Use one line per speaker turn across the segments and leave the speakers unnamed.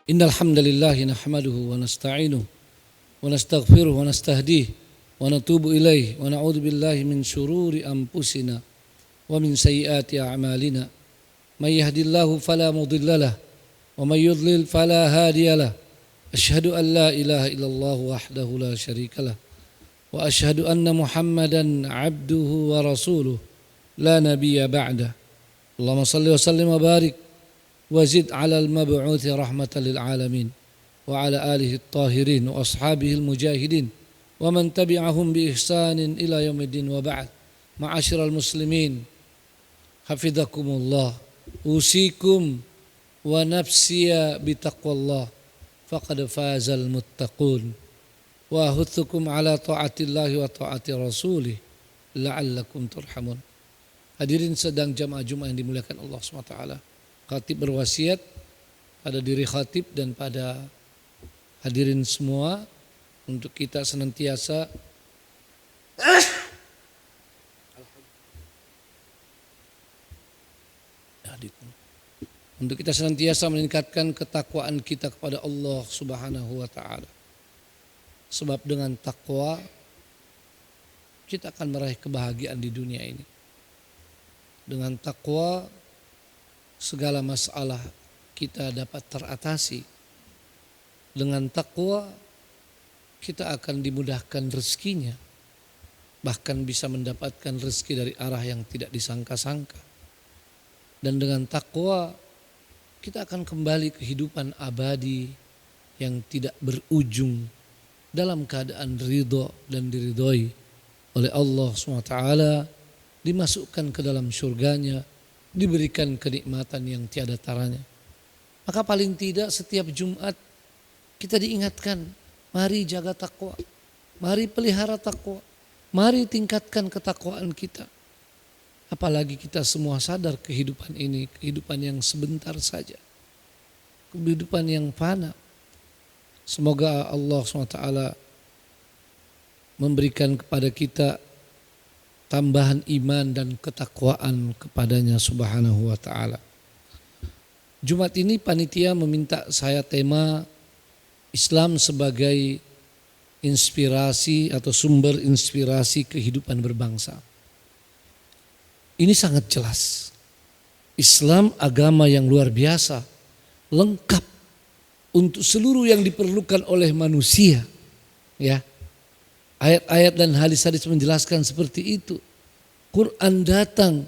Innal hamdalillah nahmaduhu wa nasta'inuhu wa nastaghfiruh wa nastahdihi wa natubu ilaihi wa na'udzu billahi min syururi anfusina wa min sayyiati a'malina. May yahdihillahu fala mudhillalah wa may yudlil fala hadiyalah. Asyhadu an la ilaha illallah wahdahu la syarikalah wa asyhadu anna Muhammadan 'abduhu wa rasuluh la nabiyya ba'dah. Allahumma shalli wa sallim wa barik wazid ala al-mab'uthi rahmatan lil alamin wa ala alihi at-tahirin wa ashabihi al-mujahidin wa man tabi'ahum bi ihsanin ila yaumiddin wa ba'd. Ma'asyiral muslimin, hafizakumullah, usikum wa nafsiya bi taqwallah faqad fazal muttaqun wa ahuthukum ala ta'atillahi wa ta'ati rasulih la'allakum turhamun. Hadirin sedang jamaah Jumat yang dimuliakan Allah SWT. Khatib berwasiat pada diri khatib dan pada hadirin semua untuk kita senantiasa meningkatkan ketakwaan kita kepada Allah Subhanahu wa taala. Sebab dengan takwa kita akan meraih kebahagiaan di dunia ini. Dengan takwa segala masalah kita dapat teratasi. Dengan takwa kita akan dimudahkan rezekinya. Bahkan bisa mendapatkan rezeki dari arah yang tidak disangka-sangka. Dan dengan takwa kita akan kembali kehidupan abadi yang tidak berujung dalam keadaan ridho dan diridhoi oleh Allah SWT, dimasukkan ke dalam surganya, diberikan kenikmatan yang tiada taranya. Maka paling tidak setiap Jumat kita diingatkan, mari jaga takwa, mari pelihara takwa, mari tingkatkan ketakwaan kita. Apalagi kita semua sadar kehidupan ini, kehidupan yang sebentar saja, kehidupan yang fana. Semoga Allah SWT memberikan kepada kita tambahan iman dan ketakwaan kepadanya Subhanahu wa ta'ala. Jumat ini panitia meminta saya tema Islam sebagai inspirasi atau sumber inspirasi kehidupan berbangsa. Ini sangat jelas. Islam agama yang luar biasa, lengkap untuk seluruh yang diperlukan oleh manusia. Ya. Ayat-ayat dan hadis-hadis menjelaskan seperti itu. Quran datang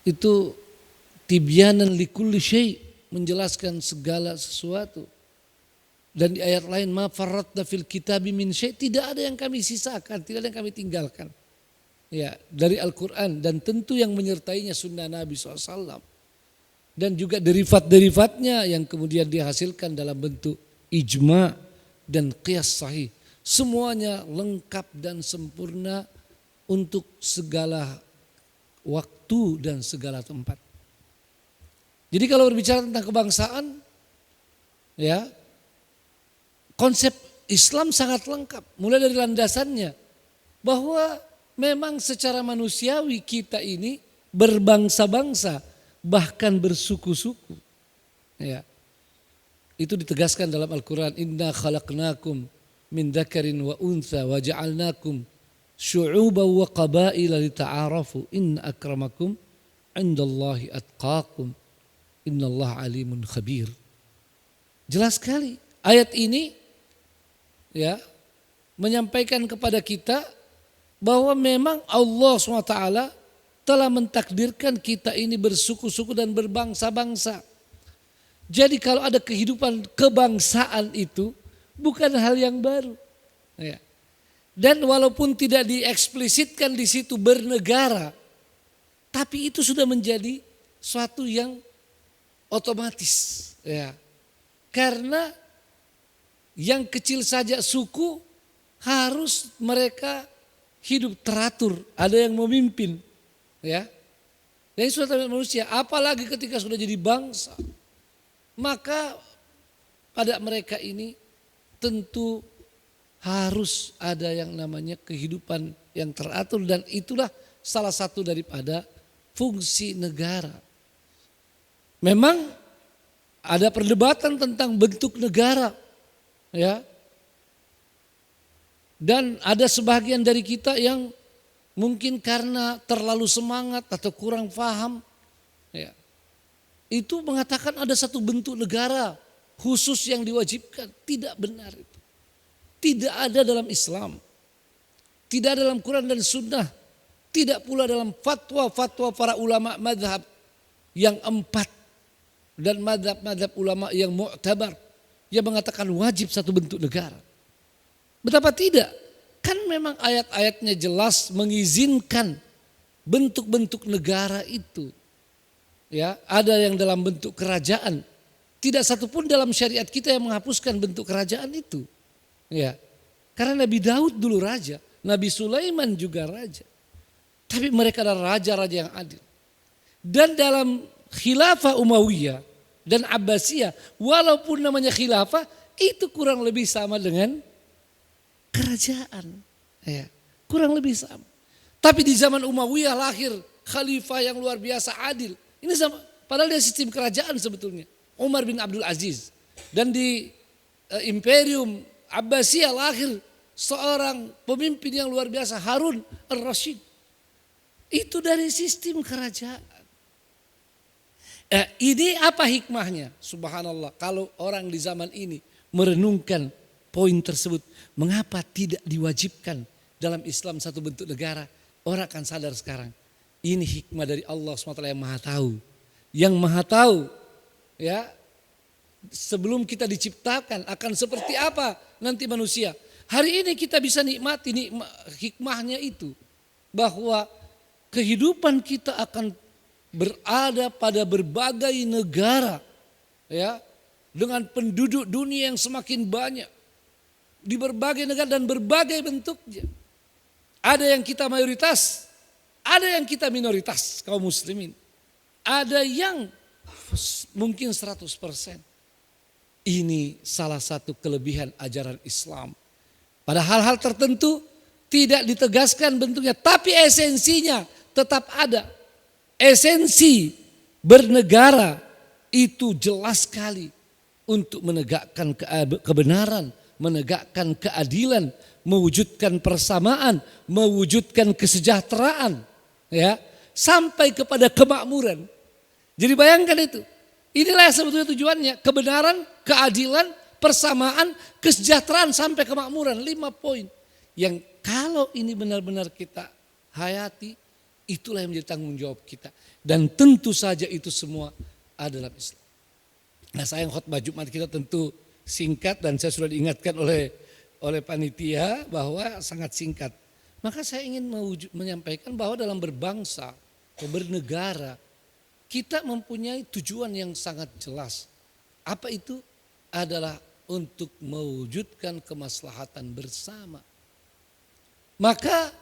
itu tibyanan likulli syai', menjelaskan segala sesuatu. Dan di ayat lain ma farratna fil kitabi min syai', tidak ada yang kami sisakan, tidak ada yang kami tinggalkan. Ya, dari Al-Quran dan tentu yang menyertainya sunnah Nabi SAW. Dan juga derivat-derivatnya yang kemudian dihasilkan dalam bentuk ijma dan qiyas sahih. Semuanya lengkap dan sempurna untuk segala waktu dan segala tempat. Jadi kalau berbicara tentang kebangsaan, ya, konsep Islam sangat lengkap. Mulai dari landasannya bahwa memang secara manusiawi kita ini berbangsa-bangsa, bahkan bersuku-suku. Ya. Itu ditegaskan dalam Al-Quran, inna khalaqnakum min dzakarin wa untha wa ja'alnakum syu'uban wa qabaila lita'arafu inna akramakum 'indallahi atqakum innallaha alimun khabir. Jelas sekali ayat ini ya menyampaikan kepada kita bahwa memang Allah SWT telah mentakdirkan kita ini bersuku-suku dan berbangsa-bangsa. Jadi kalau ada kehidupan kebangsaan itu bukan hal yang baru. Ya. Dan walaupun tidak dieksplisitkan di situ bernegara, tapi itu sudah menjadi suatu yang otomatis. Ya. Karena yang kecil saja suku harus mereka hidup teratur, ada yang memimpin. Ya. Dan itu sudah tabiat manusia, apalagi ketika sudah jadi bangsa. Maka pada mereka ini tentu harus ada yang namanya kehidupan yang teratur dan itulah salah satu daripada fungsi negara. Memang Ada perdebatan tentang bentuk negara, ya. Dan ada sebagian dari kita yang mungkin karena terlalu semangat atau kurang paham, ya, itu mengatakan ada satu bentuk negara khusus yang diwajibkan. Tidak benar itu. Tidak ada dalam Islam. Tidak ada dalam Quran dan Sunnah. Tidak pula dalam fatwa-fatwa para ulama madhab yang 4. Dan madhab-madhab ulama yang mu'tabar. Yang mengatakan wajib satu bentuk negara. Betapa tidak. Kan memang ayat-ayatnya jelas mengizinkan bentuk-bentuk negara itu. Ya, ada yang dalam bentuk kerajaan. Tidak satupun dalam syariat kita yang menghapuskan bentuk kerajaan itu. Ya. Karena Nabi Daud dulu raja. Nabi Sulaiman juga raja. Tapi mereka adalah raja-raja yang adil. Dan dalam khilafah Umayyah dan Abbasiyah, walaupun namanya khilafah, itu kurang lebih sama dengan kerajaan. Ya, kurang lebih sama. Tapi di zaman Umayyah lahir khalifah yang luar biasa adil. Ini sama, padahal dia sistem kerajaan sebetulnya. Umar bin Abdul Aziz. Dan di Imperium Abbasiyah lahir seorang pemimpin yang luar biasa, Harun al-Rashid. Itu dari sistem kerajaan. Ini apa hikmahnya? Subhanallah, kalau orang di zaman ini merenungkan poin tersebut, mengapa tidak diwajibkan dalam Islam satu bentuk negara? Orang akan sadar sekarang, ini hikmah dari Allah SWT yang maha tahu. Yang maha tahu, ya, sebelum kita diciptakan akan seperti apa nanti manusia. Hari ini kita bisa nikmati hikmahnya itu, bahwa kehidupan kita akan berada pada berbagai negara, ya, dengan penduduk dunia yang semakin banyak di berbagai negara dan berbagai bentuknya. Ada yang kita mayoritas, ada yang kita minoritas kaum muslimin, ada yang mungkin 100%. Ini salah satu kelebihan ajaran Islam. Pada hal-hal tertentu tidak ditegaskan bentuknya, tapi esensinya tetap ada. Esensi bernegara itu jelas sekali untuk menegakkan kebenaran, menegakkan keadilan, mewujudkan persamaan, mewujudkan kesejahteraan, ya, sampai kepada kemakmuran. Jadi bayangkan itu. Inilah yang sebetulnya tujuannya, kebenaran, keadilan, persamaan, kesejahteraan sampai kemakmuran. 5 poin yang kalau ini benar-benar kita hayati, itulah yang menjadi tanggung jawab kita. Dan tentu saja itu semua adalah Islam. Nah, sayang khutbah Jumat kita tentu singkat dan saya sudah diingatkan oleh panitia bahwa sangat singkat. Maka saya ingin menyampaikan bahwa dalam berbangsa atau bernegara kita mempunyai tujuan yang sangat jelas. Apa itu? Adalah untuk mewujudkan kemaslahatan bersama. Maka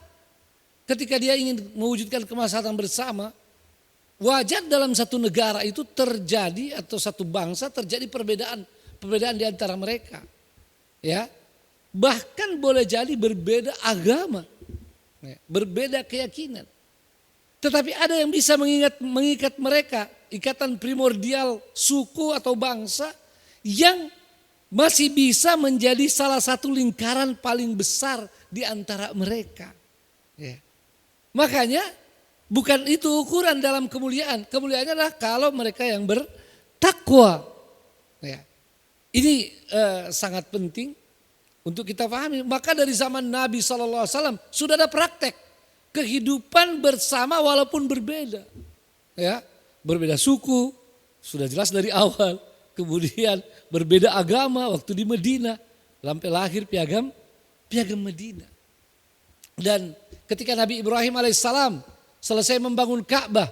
ketika dia ingin mewujudkan kemaslahatan bersama, wajar dalam satu negara itu terjadi atau satu bangsa terjadi perbedaan di antara mereka. Ya. Bahkan boleh jadi berbeda agama, ya, berbeda keyakinan. Tetapi ada yang bisa mengikat mereka, ikatan primordial suku atau bangsa yang masih bisa menjadi salah satu lingkaran paling besar di antara mereka. Ya. Makanya bukan itu ukuran dalam kemuliaan. Kemuliaannya adalah kalau mereka yang bertakwa. Ya. Ini sangat penting untuk kita pahami. Maka dari zaman Nabi SAW sudah ada praktek kehidupan bersama walaupun berbeda. Ya, berbeda suku, sudah jelas dari awal. Kemudian berbeda agama waktu di Madinah. Sampai lahir piagam Madinah. Dan ketika Nabi Ibrahim alaihissalam selesai membangun Ka'bah,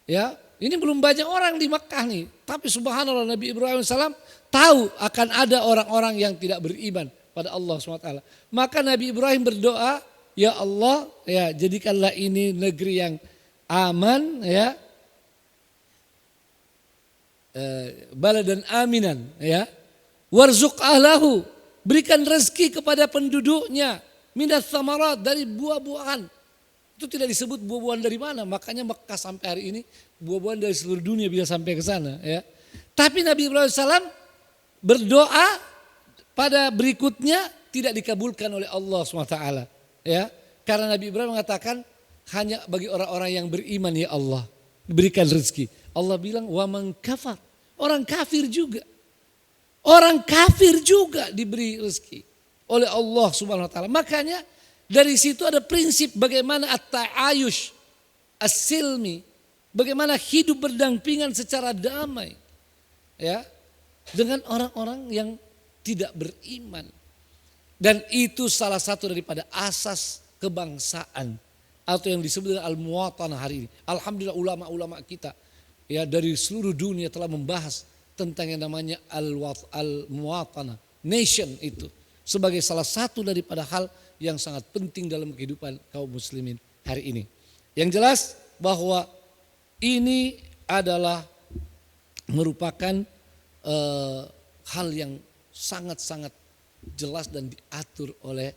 ya, ini belum banyak orang di Makkah nih, tapi subhanallah Nabi Ibrahim alaihissalam tahu akan ada orang-orang yang tidak beriman pada Allah SWT. Maka Nabi Ibrahim berdoa, ya Allah, ya, jadikanlah ini negeri yang aman, ya, baladan aminan, ya, warzuq ahlahu, berikan rezeki kepada penduduknya. Minat samarat, dari buah-buahan. Itu tidak disebut buah-buahan dari mana. Makanya Mekah sampai hari ini buah-buahan dari seluruh dunia bisa sampai ke sana. Ya. Tapi Nabi Ibrahim AS berdoa pada berikutnya tidak dikabulkan oleh Allah SWT. Ya, karena Nabi Ibrahim mengatakan hanya bagi orang-orang yang beriman ya Allah diberikan rezeki. Allah bilang wa man kafar, orang kafir juga. Orang kafir juga diberi rezeki oleh Allah Subhanahu wa taala. Makanya dari situ ada prinsip bagaimana at-ta'ayush as-silmi, bagaimana hidup berdampingan secara damai ya dengan orang-orang yang tidak beriman. Dan itu salah satu daripada asas kebangsaan atau yang disebut dengan al-muwatanah hari ini. Alhamdulillah ulama-ulama kita ya dari seluruh dunia telah membahas tentang yang namanya al-muwatanah, nation itu sebagai salah satu daripada hal yang sangat penting dalam kehidupan kaum muslimin hari ini. Yang jelas bahwa ini adalah merupakan hal yang sangat-sangat jelas dan diatur oleh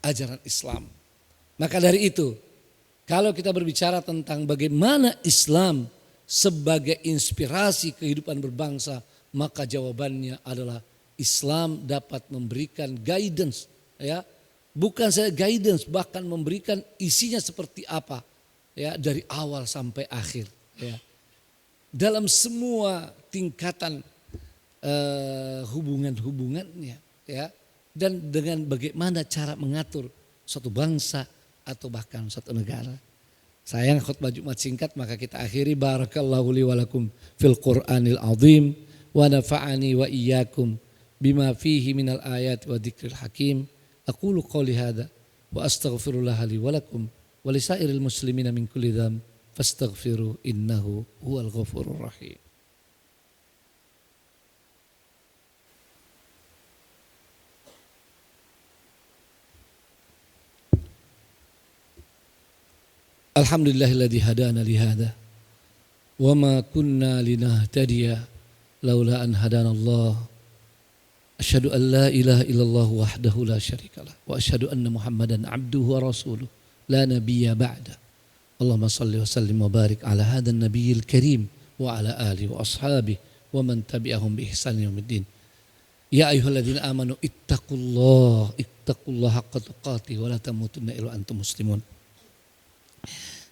ajaran Islam. Maka dari itu, kalau kita berbicara tentang bagaimana Islam sebagai inspirasi kehidupan berbangsa, maka jawabannya adalah Islam dapat memberikan guidance, ya, bukan saja guidance, bahkan memberikan isinya seperti apa, ya, dari awal sampai akhir, ya, dalam semua tingkatan hubungan-hubungannya, ya, dan dengan bagaimana cara mengatur suatu bangsa atau bahkan suatu negara. Sayang khutbah Jumat singkat, maka kita akhiri. Barakallahu li walakum fil Qur'anil azim wa nafa'ani wa iyyakum bima fihi minal ayat wa dzikril hakim. Aqulu qouli hadza wa astaghfirullah li walakum wa lisairil muslimina min kulli dzamb fastaghfiru innahu huwal ghafurur rahim. Alhamdulillahilladzi hadana li hadza wa ma kunna linahtadiya laula an hadanallah. Asyhadu an la ilaha illallah wahdahu la syarikalah wa asyhadu anna Muhammadan abduhu wa rasuluh la nabiyya ba'da. Allahumma shalli wa sallim wa barik ala hadzal nabiyil karim wa ala alihi wa ashabihi wa man tabi'ahum bi ihsan yaumiddin. Ya ayyuhalladzina amanu ittaqullaha haqqa tuqatih wa la tamutunna illa antum muslimun.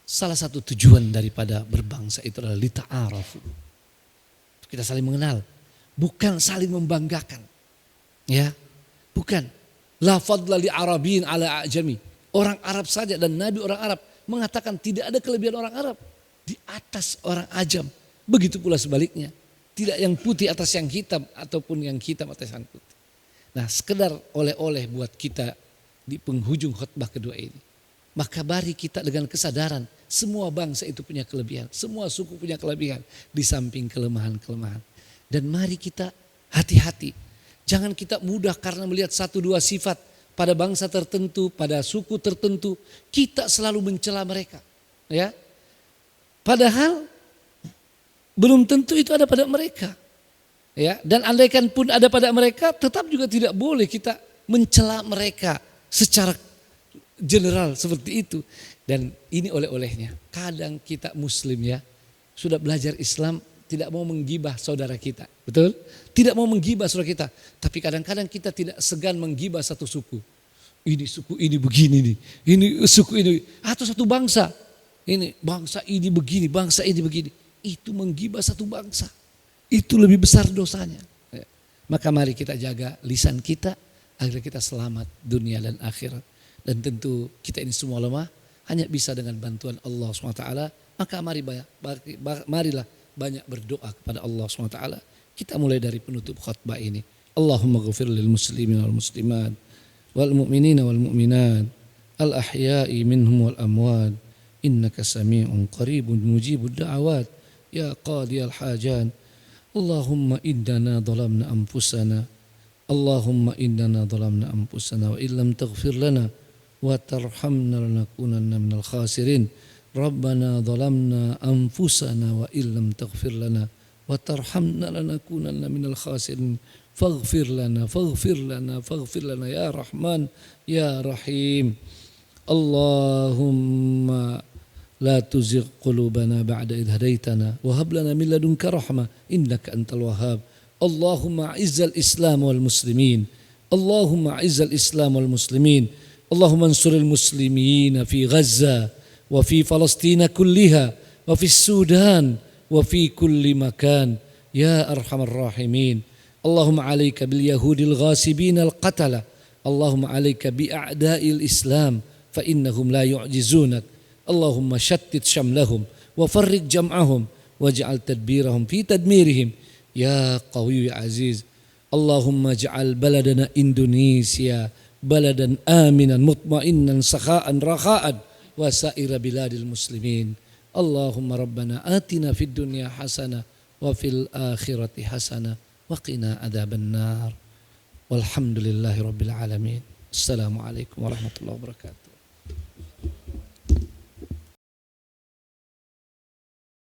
Salah satu tujuan daripada berbangsa itu adalah lita'arafu. Kita saling mengenal, bukan saling membanggakan. Ya, bukan. La fadla li arabin ala ajami. Orang Arab saja dan Nabi orang Arab mengatakan tidak ada kelebihan orang Arab di atas orang ajam. Begitu pula sebaliknya. Tidak yang putih atas yang hitam ataupun yang hitam atas yang putih. Nah, sekedar oleh-oleh buat kita di penghujung khutbah kedua ini. Maka mari kita dengan kesadaran semua bangsa itu punya kelebihan. Semua suku punya kelebihan di samping kelemahan-kelemahan. Dan mari kita hati-hati. Jangan kita mudah karena melihat satu dua sifat pada bangsa tertentu, pada suku tertentu. Kita selalu mencela mereka. Ya, padahal belum tentu itu ada pada mereka. Ya, dan andaikan pun ada pada mereka, tetap juga tidak boleh kita mencela mereka secara general seperti itu. Dan ini oleh-olehnya. Kadang kita muslim ya, sudah belajar Islam tidak mau menggibah saudara kita. Betul? Tidak mau menggibah saudara kita. Tapi kadang-kadang kita tidak segan menggibah satu suku. Ini suku ini begini nih. Ini suku ini. Atau satu bangsa. Ini bangsa ini begini, bangsa ini begini. Itu menggibah satu bangsa. Itu lebih besar dosanya. Maka mari kita jaga lisan kita agar kita selamat dunia dan akhirat. Dan tentu kita ini semua lemah, hanya bisa dengan bantuan Allah SWT. Maka marilah banyak berdoa kepada Allah SWT. Kita mulai dari penutup khutbah ini. Allahumma ghafir lil muslimin wal muslimat wal mu'minina wal mu'minat al ahya'i minhum wal amwat innaka sami'un qaribun mujibud da'awat ya qadiyal hajat. Allahumma innana dhalamna anfusana Allahumma innana dhalamna anfusana wa illam taghfir lana wa tarhamna lanakunanna minal khasirin. Rabbana dhalamna anfusana wa illam taghfir lana wa tarhamna lanakunanna minal khasirin. Faghfir lana ya Rahman ya Rahim. Allahumma لا تزغ قلوبنا بعد إذ هديتنا وهب لنا من لدنك رحمة إنك أنت الوهاب. اللهم أعز الإسلام والمسلمين، اللهم أعز الإسلام والمسلمين، اللهم انصر المسلمين في غزة وفي فلسطين كلها وفي السودان وفي كل مكان يا أرحم الراحمين. اللهم عليك باليهود الغاصبين القتلة، اللهم عليك بأعداء الإسلام فإنهم لا يعجزونك. اللهم شتت شملهم وفرق جمعهم واجعل تدبيرهم في تدميرهم يا قوي يا عزيز. اللهم اجعل بلدنا إندونيسيا بلدا آمنا مطمئنا سخاء رخاء وسائر بلاد المسلمين. اللهم ربنا آتنا في الدنيا حسنة وفي الآخرة حسنة وقنا عذاب النار والحمد لله رب العالمين. السلام عليكم ورحمة الله وبركاته.